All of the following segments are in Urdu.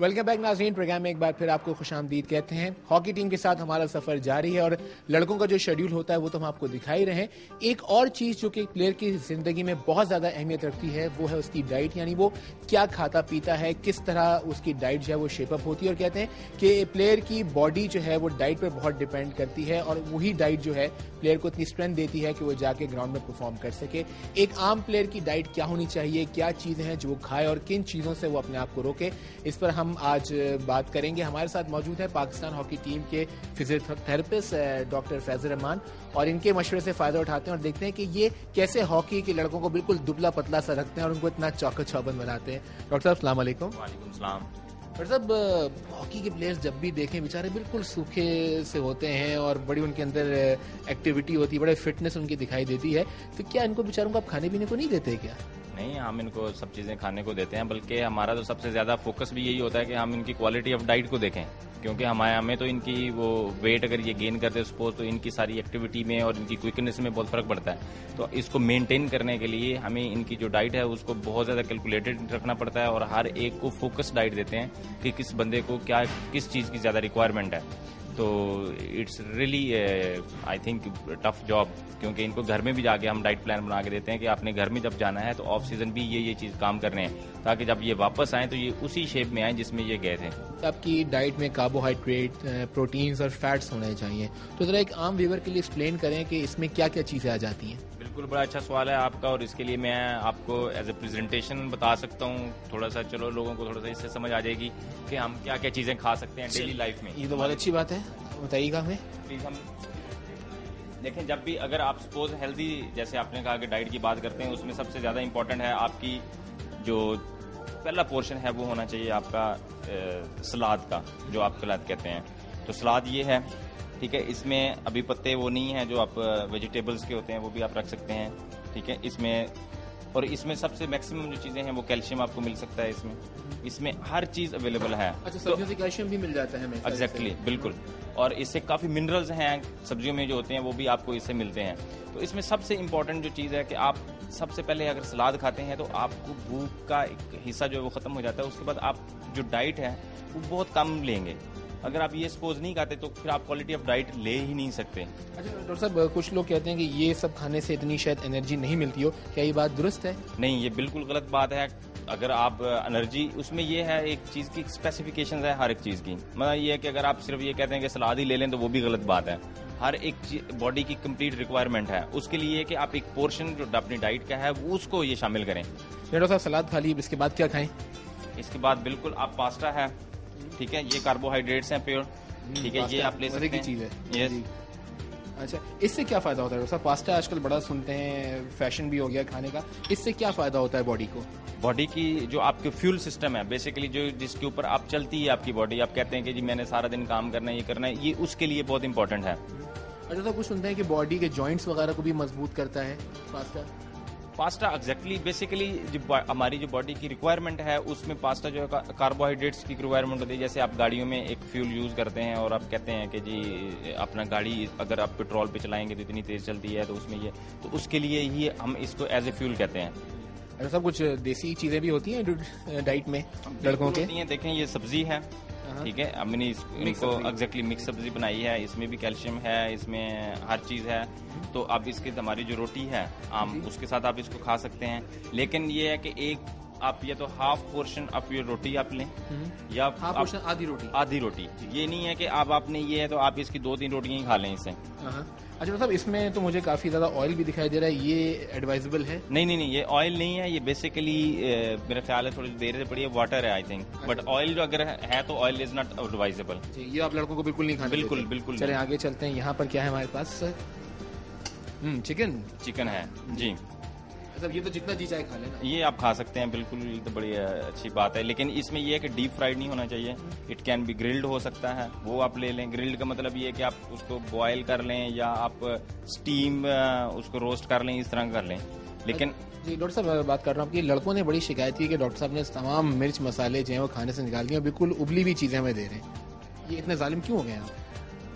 ویلکم بیک ناظرین، پروگرام میں ایک بار پھر آپ کو خوش آمدید کہتے ہیں. ہاکی ٹیم کے ساتھ ہمارا سفر جاری ہے اور لڑکوں کا جو شیڈیول ہوتا ہے وہ تو ہم آپ کو دکھا ہی رہے ہیں. ایک اور چیز جو کہ پلیئر کی زندگی میں بہت زیادہ اہمیت رکھتی ہے وہ ہے اس کی ڈائٹ، یعنی وہ کیا کھاتا پیتا ہے، کس طرح اس کی ڈائٹ جو ہے وہ شیپ اپ ہوتی ہے. اور کہتے ہیں کہ پلیئر کی باڈی جو ہے وہ ڈائٹ پر بہت ڈیپینڈ کرتی ہے اور وہی ڈائٹ جو ہے پلیئر کو اتنی اسٹرینتھ دیتی ہے کہ وہ جا کے گراؤنڈ میں پرفارم کر سکے. ایک عام پلیئر کی ڈائٹ کیا ہونی چاہیے، کیا چیزیں ہیں جو وہ کھائے اور کن چیزوں سے وہ اپنے آپ کو روکے، اس پر ہم آج بات کریں گے. ہمارے ساتھ موجود ہے پاکستان ہاکی ٹیم کے فزیو تھراپسٹ ڈاکٹر فیض الرحمان، اور ان کے مشورے سے فائدہ اٹھاتے ہیں اور دیکھتے ہیں کہ یہ کیسے ہاکی کے لڑکوں کو بالکل دبلا پتلا سا رکھتے ہیں اور ان کو اتنا چوکا چوبند بناتے ہیں. ڈاکٹر صاحب السلام علیکم. وعلیکم السلام. ڈاکٹر صاحب، ہاکی کے پلیئرز جب بھی دیکھیں بیچارے بالکل سوکھے سے ہوتے ہیں اور بڑی ان کے اندر ایکٹیویٹی ہوتی ہے، بڑے فٹنس ان کی دکھائی دیتی ہے، تو کیا ان کو بیچاروں کو آپ کھانے پینے کو نہیں دیتے کیا؟ نہیں، ہم ان کو سب چیزیں کھانے کو دیتے ہیں، بلکہ ہمارا تو سب سے زیادہ فوکس بھی یہی ہوتا ہے کہ ہم ان کی کوالٹی آف ڈائٹ کو دیکھیں، کیونکہ ہمیں تو ان کی وہ ویٹ اگر یہ گین کرتے سپوز تو ان کی ساری ایکٹیویٹی میں اور ان کی کوئکنس میں بہت فرق پڑتا ہے. تو اس کو مینٹین کرنے کے لیے ہمیں ان کی جو ڈائٹ ہے اس کو بہت زیادہ کیلکولیٹڈ رکھنا پڑتا ہے اور ہر ایک کو فوکس ڈائٹ دیتے ہیں کہ کس بندے کو کیا کس چیز کی زیادہ ریکوائرمنٹ ہے. تو it's really I think tough job, کیونکہ ان کو گھر میں بھی جا کے ہم ڈائٹ پلان بنا کے دیتے ہیں کہ آپ نے گھر میں جب جانا ہے تو آف سیزن بھی یہ چیز کام کرنے ہیں تاکہ جب یہ واپس آئیں تو یہ اسی شیپ میں آئیں جس میں یہ گئے تھے. آپ کی ڈائٹ میں کاربوہائیڈریٹ، پروٹینز اور فیٹس ہونے چاہیے، تو ذرا ایک عام ویور کے لیے ایکسپلین کریں کہ اس میں کیا کیا چیزیں آ جاتی ہیں. بالکل، بڑا اچھا سوال ہے آپ کا، اور اس کے لیے میں آپ کو ایز اے پریزنٹیشن بتا سکتا ہوں تھوڑا سا. چلو لوگوں کو تھوڑا سا اس سے سمجھ آ جائے گی کہ ہم کیا کیا چیزیں کھا سکتے ہیں ڈیلی لائف میں. یہ تو بہت اچھی بات ہے، بتائیے گا ہمیں پلیز. ہم دیکھیں، جب بھی اگر آپ سپوز ہیلدی، جیسے آپ نے کہا کہ ڈائٹ کی بات کرتے ہیں، اس میں سب سے زیادہ امپورٹنٹ ہے آپ کی جو پہلا پورشن ہے وہ ہونا چاہیے آپ کا سلاد کا، جو آپ سلاد کہتے ہیں. تو سلاد یہ ہے، ٹھیک ہے. اس میں ابھی پتے وہ نہیں ہیں جو آپ ویجیٹیبلز کے ہوتے ہیں، وہ بھی آپ رکھ سکتے ہیں، ٹھیک ہے. اس میں اور اس میں سب سے میکسیمم جو چیزیں ہیں وہ کیلشیم آپ کو مل سکتا ہے. اس میں ہر چیز اویلیبل ہے. اچھا، سبزیوں سے کیلشیم بھی مل جاتا ہے ہمیں؟ ایگزیکٹلی، بالکل. اور اس سے کافی منرلز ہیں سبزیوں میں جو ہوتے ہیں وہ بھی آپ کو اس سے ملتے ہیں. تو اس میں سب سے امپورٹنٹ جو چیز ہے کہ آپ سب سے پہلے اگر سلاد کھاتے ہیں تو آپ کو بھوک کا ایک حصہ جو ہے وہ ختم ہو جاتا ہے. اس کے بعد آپ جو ڈائٹ ہے وہ بہت کم لیں گے. اگر آپ یہ سپوز نہیں کھاتے تو پھر آپ کوالٹی آف ڈائٹ لے ہی نہیں سکتے. اچھا ڈاکٹر صاحب، کچھ لوگ کہتے ہیں کہ یہ سب کھانے سے اتنی شاید انرجی نہیں ملتی ہو، کیا یہ بات درست ہے؟ نہیں، یہ بالکل غلط بات ہے. اگر آپ انرجی، اس میں یہ ہے ایک چیز کی اسپیسیفکیشنز ہے ہر ایک چیز کی. مطلب یہ ہے کہ اگر آپ صرف یہ کہتے ہیں کہ سلاد ہی لے لیں تو وہ بھی غلط بات ہے. ہر ایک باڈی کی کمپلیٹ ریکوائرمنٹ ہے. اس کے لیے کہ آپ ایک پورشن جو اپنی ڈائٹ کا ہے اس کو یہ شامل کریں. ڈاکٹر صاحب، سلاد کھا لی، اس کے بعد کیا کھائیں؟ اس کے بعد بالکل آپ پاستا ہے، ٹھیک ہے. یہ کاربوہائیڈریٹس ہیں پیور، ٹھیک ہے. یہ آپ لے سکتے ہیں. چیز ہے. یس. اچھا، اس سے کیا فائدہ ہوتا ہے ڈاکٹر صاحب؟ پاستا آج کل بڑا سنتے ہیں، فیشن بھی ہو گیا کھانے کا. اس سے کیا فائدہ ہوتا ہے باڈی کو؟ باڈی کی جو آپ کے فیول سسٹم ہے بیسیکلی، جو جس کے اوپر آپ چلتی ہے آپ کی باڈی، آپ کہتے ہیں کہ جی میں نے سارا دن کام کرنا ہے، یہ کرنا ہے، یہ اس کے لیے بہت امپورٹنٹ ہے. اچھا، تو کچھ سنتے ہیں کہ باڈی کے جوائنٹس وغیرہ کو بھی مضبوط کرتا ہے پاستا. ایگزیکٹلی، بیسیکلی ہماری جو باڈی کی ریکوائرمنٹ ہے اس میں پاستا جو ہے کاربوہائیڈریٹس کی ریکوائرمنٹ ہوتی ہے. جیسے آپ گاڑیوں میں ایک فیول یوز کرتے ہیں اور آپ کہتے ہیں کہ جی اپنا گاڑی اگر آپ پیٹرول پہ چلائیں گے تو اتنی تیز چلتی ہے، تو اس میں یہ، تو اس کے لیے ہی ہم اس کو ایز اے فیول کہتے ہیں. اچھا صاحب، کچھ دیسی چیزیں بھی ہوتی ہیں ڈائٹ میں لڑکوں کے؟ دیکھیں، یہ سبزی ہے، ٹھیک ہے. ہم نے ان کو ایگزیکٹلی مکس سبزی بنائی ہے. اس میں بھی کیلشیم ہے، اس میں ہر چیز ہے. تو اب اس کے ہماری جو روٹی ہے عام، اس کے ساتھ آپ اس کو کھا سکتے ہیں. لیکن یہ ہے کہ ایک آپ یا تو ہاف پورشن آف یور روٹی آپ لیں یا آدھی روٹی. یہ نہیں ہے کہ آپ نے یہ ہے تو آپ اس کی 2-3 روٹیاں ہی کھا لیں اس سے. اچھا صاحب، اس میں تو مجھے کافی زیادہ آئل بھی دکھائی دے رہا ہے، یہ ایڈوائزبل ہے؟ نہیں، یہ آئل نہیں ہے. یہ بیسیکلی میرا خیال ہے تھوڑی دیر سے پڑی ہے، واٹر ہے آئی تھنک. بٹ آئل جو اگر ہے تو آئل از ناٹ ایڈوائزبل. یہ آپ لڑکوں کو بالکل نہیں کھانا؟ بالکل. چلیں آگے چلتے ہیں. یہاں پر کیا ہے ہمارے پاس؟ چکن ہے جی. یہ تو جتنا جی چاہے کھا لینا، یہ آپ کھا سکتے ہیں بالکل. یہ تو بڑی اچھی بات ہے. لیکن اس میں یہ ہے کہ ڈیپ فرائیڈ نہیں ہونا چاہیے. اٹ کین بی گرلڈ ہو سکتا ہے، وہ آپ لے لیں. گرلڈ کا مطلب یہ ہے کہ آپ اس کو بوائل کر لیں یا آپ اسٹیم اس کو روسٹ کر لیں، اس طرح کر لیں. لیکن جی ڈاکٹر صاحب، بات کر رہا ہوں کہ لڑکوں نے بڑی شکایت کی کہ ڈاکٹر صاحب نے تمام مرچ مسالے جو ہیں وہ کھانے سے نکال دیے اور بالکل ابلی ہوئی چیزیں ہمیں دے رہے ہیں. یہ اتنے ظالم کیوں ہو گئے آپ؟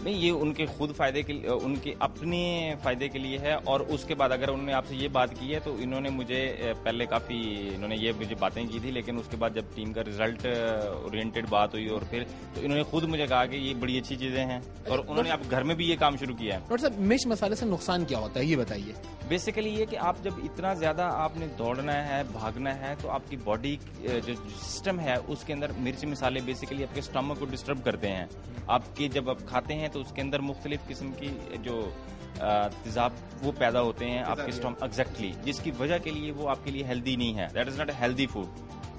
نہیں، یہ ان کے خود فائدے کے لیے، ان کے اپنے فائدے کے لیے ہے. اور اس کے بعد اگر انہوں نے آپ سے یہ بات کی ہے تو انہوں نے مجھے پہلے کافی انہوں نے یہ مجھے باتیں کی تھی، لیکن اس کے بعد جب ٹیم کا ریزلٹ اورینٹیڈ بات ہوئی اور پھر تو انہوں نے خود مجھے کہا کہ یہ بڑی اچھی چیزیں ہیں اور انہوں نے اب گھر میں بھی یہ کام شروع کیا ہے. ڈاکٹر صاحب مرچ مسالے سے نقصان کیا ہوتا ہے یہ بتائیے. بیسیکلی یہ کہ آپ جب اتنا زیادہ آپ نے دوڑنا ہے، بھاگنا ہے، تو آپ کی باڈی جو سسٹم ہے اس کے اندر مرچ مسالے بیسیکلی آپ کے اسٹمک کو ڈسٹرب کرتے ہیں. آپ کے جب آپ کھاتے ہیں تو اس کے اندر مختلف قسم کی جو تیزاب وہ پیدا ہوتے ہیں آپ کے اسٹمک ایگزیکٹلی، جس کی وجہ کے لیے وہ آپ کے لیے ہیلدی نہیں ہے. That is not a healthy food.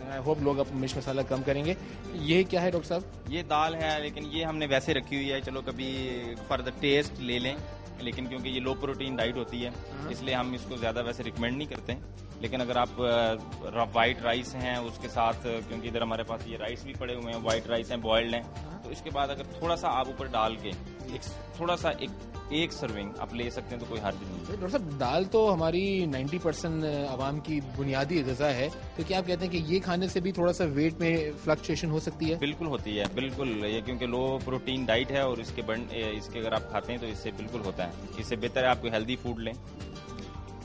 I hope لوگ اب مرچ مسالہ کم کریں گے. یہ کیا ہے ڈاکٹر صاحب؟ یہ دال ہے، لیکن یہ ہم نے ویسے رکھی ہوئی ہے، چلو کبھی فار دا ٹیسٹ لے لیں، لیکن کیونکہ یہ لو پروٹین ڈائٹ ہوتی ہے اس لیے ہم اس کو زیادہ ویسے ریکمینڈ نہیں کرتے. لیکن اگر آپ وائٹ رائس ہیں اس کے ساتھ، کیونکہ ادھر ہمارے پاس یہ رائس بھی پڑے ہوئے ہیں، وائٹ رائس ہیں، بوائلڈ ہیں، تو اس کے بعد اگر تھوڑا سا آپ اوپر ڈال کے تھوڑا سا ایک سرونگ آپ لے سکتے ہیں تو کوئی حرج نہیں. ڈاکٹر صاحب دال تو ہماری 90% عوام کی بنیادی غذا ہے، تو کیا آپ کہتے ہیں کہ یہ کھانے سے بھی تھوڑا سا ویٹ میں فلکچویشن ہو سکتی ہے؟ بالکل ہوتی ہے، بالکل. یہ کیونکہ لو پروٹین ڈائٹ ہے اور اس کے اگر آپ کھاتے ہیں تو اس سے بالکل ہوتا ہے. اس سے بہتر ہے آپ کو ہیلدی فوڈ لیں.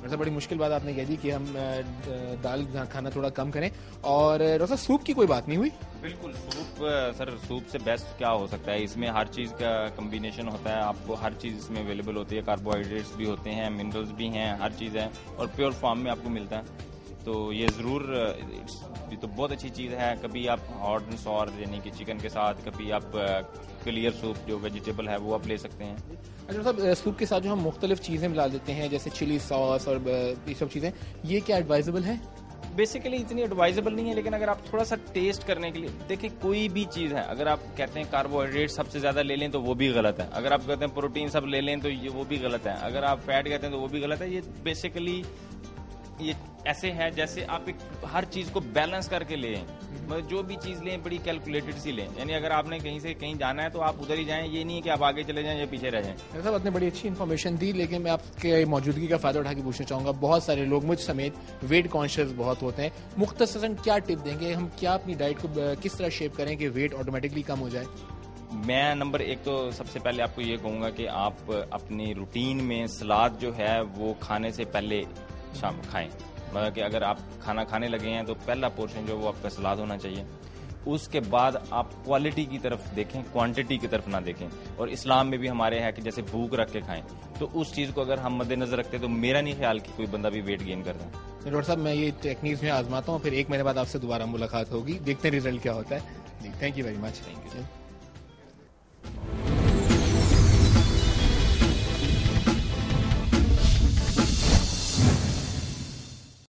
ویسے بڑی مشکل بات آپ نے کہہ دی کہ ہم دال کھانا تھوڑا کم کریں. اور ڈاکٹر صاحب سوپ کی کوئی بات نہیں ہوئی؟ بالکل. سوپ سے بیسٹ کیا ہو سکتا ہے؟ اس میں ہر چیز کا کمبینیشن ہوتا ہے، آپ کو ہر چیز اس میں اویلیبل ہوتی ہے. کاربوہائیڈریٹس بھی ہوتے ہیں، منرلز بھی ہیں، ہر چیز ہے اور پیور فارم میں آپ کو ملتا ہے. تو یہ ضرور یہ تو بہت اچھی چیز ہے. کبھی آپ ہاٹ اینڈ سور یعنی کہ چکن کے ساتھ، کبھی آپ کلیئر سوپ جو ویجیٹیبل ہے وہ آپ لے سکتے ہیں. اچھا صاحب سوپ کے ساتھ جو ہم مختلف چیزیں ملا دیتے ہیں جیسے چلی ساس اور یہ سب چیزیں، یہ کیا ایڈوائزبل ہے؟ بیسیکلی اتنی ایڈوائزبل نہیں ہے، لیکن اگر آپ تھوڑا سا ٹیسٹ کرنے کے لیے دیکھیں، کوئی بھی چیز ہے اگر آپ کہتے ہیں کاربوہائیڈریٹ سب سے زیادہ لے لیں تو وہ بھی غلط ہے. اگر آپ کہتے ہیں پروٹین سب لے لیں تو یہ وہ بھی غلط ہے. اگر آپ فیٹ کہتے ہیں تو وہ بھی غلط ہے. یہ بیسیکلی یہ ایسے ہے جیسے آپ ہر چیز کو بیلنس کر کے لیں. جو بھی چیز لیں بڑی کیلکولیٹڈ سی لیں. یعنی اگر آپ نے کہیں سے کہیں جانا ہے تو آپ ادھر ہی جائیں، یہ نہیں ہے کہ آپ آگے چلے جائیں یا پیچھے رہ جائیں. صاحب آپ نے بڑی اچھی انفارمیشن دی، لیکن میں آپ کے موجودگی کا فائدہ اٹھا کے پوچھنا چاہوں گا، بہت سارے لوگ مجھ سمیت ویٹ کانشیس بہت ہوتے ہیں. مختصراً کیا ٹپ دیں گے؟ ہم کیا اپنی ڈائٹ کو کس طرح شیپ کریں کہ ویٹ آٹومیٹکلی کم ہو جائے؟ میں نمبر 1 تو سب سے پہلے آپ کو یہ کہوں گا کہ آپ اپنی روٹین میں سلاد جو ہے وہ کھانے سے پہلے شام کھائیں. مطلب کہ اگر آپ کھانا کھانے لگے ہیں تو پہلا پورشن جو وہ آپ کا سلاد ہونا چاہیے. اس کے بعد آپ کوالٹی کی طرف دیکھیں، کوانٹٹی کی طرف نہ دیکھیں. اور اسلام میں بھی ہمارے ہے کہ جیسے بھوک رکھ کے کھائیں، تو اس چیز کو اگر ہم مد نظر رکھتے تو میرا نہیں خیال کہ کوئی بندہ بھی ویٹ گین کرتا ہے. ڈاکٹر صاحب میں یہ ٹیکنیکس میں آزماتا ہوں، پھر 1 مہینے بعد آپ سے دوبارہ ملاقات ہوگی، دیکھتے ہیں ریزلٹ کیا ہوتا ہے. Thank you very much. Thank you.